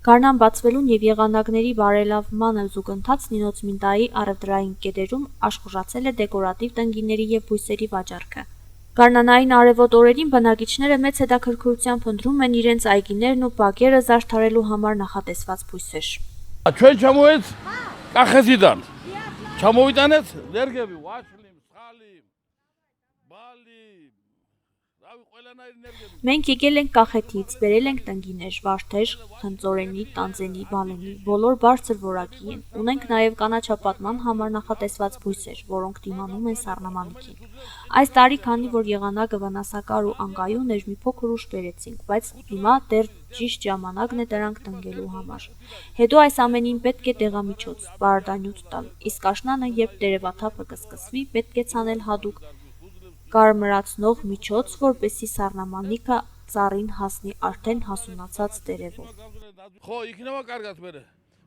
Գարնան բացվելուն և եղանակների բարելավմանը զուգընթաց Նինոցմինդայի առևտրային կետերում աշխուժացել է դեկորատիվ տնկիների և բույսերի վաճառքը։ Գարնանային արևոտ օրերին բնակիչները մեծ հետաքրքրությամբ փնտրում են իրենց այգիներն ու բակերը զարդարելու համար նախատեսված բույսեր։ Ჩვენ ჩამოვეც კახეთიდან. ჩამოვიტანეთ ნერგები, ვაშლი, მსხალი, ბალი, რავი, ყველანაირი ნერგები. Մենք եկել ենք Կախեթից, բերել ենք տնկիներ, վարդեր, խնձորենի, տանձենի, բալենի, բոլոր բարձր որակի են։ Ունենք նաև կանաչապատման համար նախատեսված բույսեր, որոնք դիմանում են սառնամանիքին։ Այս տարի, քանի որ եղանակը վնասակար ու անկայուն էր, մի փոքր ուշ բերեցինք, բայց հիմա դեռ ճիշտ ժամանակն է դրանք տնկելու համար։ Հետո այս ամենին պետք է դեղամիջոց, բարդանյութ տալ, իսկ աշնանը, երբ տերևաթափը կսկսվի, պետք է ցանել հատուկ կարմրացնող միջոց, որպեսզի սառնամանիքը ծառին հասնի արդեն հասունացած տերևով։ ხო, იქნება კარგად მერე.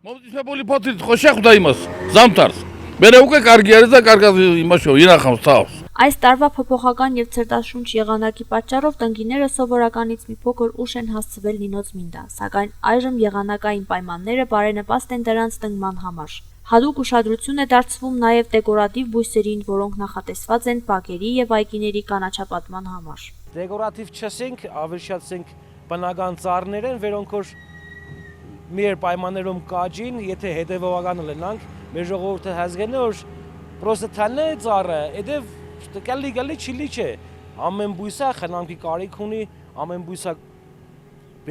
მომწიფებული ფოთლით ხო შეხვდა იმას, ზამთარს. მერე უკვე კარგი არის და კარგად იმაშო ინახავს თავს. Այս տարվա փոփոխական եւ ցրտաշունչ եղանակի պատճառով տնկիները սովորականից մի փոքր ուշ են հասցվել Նինոցմինդա, սակայն այժմ եղանակային պայմանները բարենպաստ են դրանց տնկման համար։ Հատուկ ուշադրություն է դարձվում նաև դեկորատիվ բույսերին, որոնք նախատեսված են բակերի եւ այգիների կանաչապատման համար։ Դեկորատիվ չասենք, ավելի շատ ասենք բնական ծառներ են, որոնք որ մեր պայմաններում կաճին, եթե հետևողական լինենք, մեր ժողովուրդը հասկանա, որ պրոստը թալն է ծառը, հետև գալի չլի չէ։ Ամեն բույսը խնամքի կարիք ունի, ամեն բույսը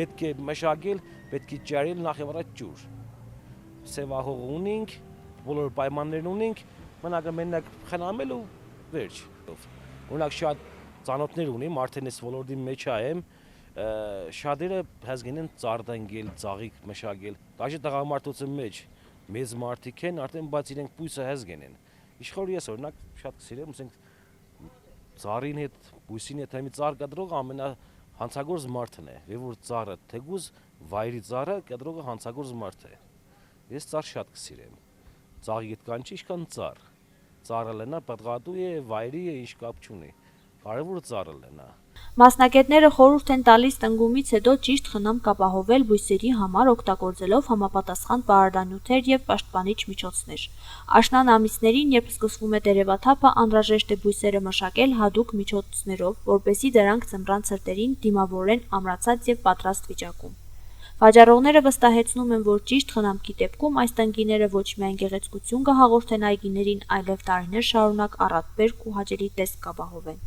պետք է մշակել, պետք է ջարել նախ եւ առաջ ջուր։ Սևահող ունենք, բոլոր պայմաններ ունենք, մնակը մենակ խնամել ու վերջ։ Օրինակ շատ ծանոթներ ունիմ, արդեն այս ոլորտի մեջ եմ, շատերը հասկանում են ծառ տնկել, ծաղիկ մշակել։ Դաժե տղամարդուց մեջ մեծ մարդիկ են, արդեն բայց իրենք բույսը հասկանում են։ Իշխոր ես օրինակ շատ կսիրեմ, ասենք ծառին հետ, բույսին հետ մի ծառ կտրող ամենահանցագործ մարդն է, որ ծառը թեգուզ վայրի ծառը կտրողը հանցագործ մարդ է։ Ես ծառ շատ կսիրեմ։ Ծաղի հետ կան չի, ինչքան ծառ։ Ծառը լենա պատղատու է, վայրի է, ինչ կապ չունի։ Կարևոր ծառը լենա։ Մասնագետները խորհուրդ են տալիս տնկումից հետո ճիշտ խնամք ապահովել բույսերի համար օգտագործելով համապատասխան պարարտանյութեր եւ պաշտպանիչ միջոցներ։ Աշնան ամիսներին, երբ սկսվում է տերևաթափը, անհրաժեշտ է բույսերը մշակել հատուկ միջոցներով, որպեսզի դրանք ձմռան ցրտերին դիմավորեն ամրացած եւ պատրաստ վիճակում։ Վաճառողները վստահեցնում են, որ ճիշտ խնամքի դեպքում այս տնկիները ոչ միայն գեղեցկություն կհաղորդեն այգիներին, այլև տարիներ շարունակ առատբերք ու հաճելի տեսք կապահովեն։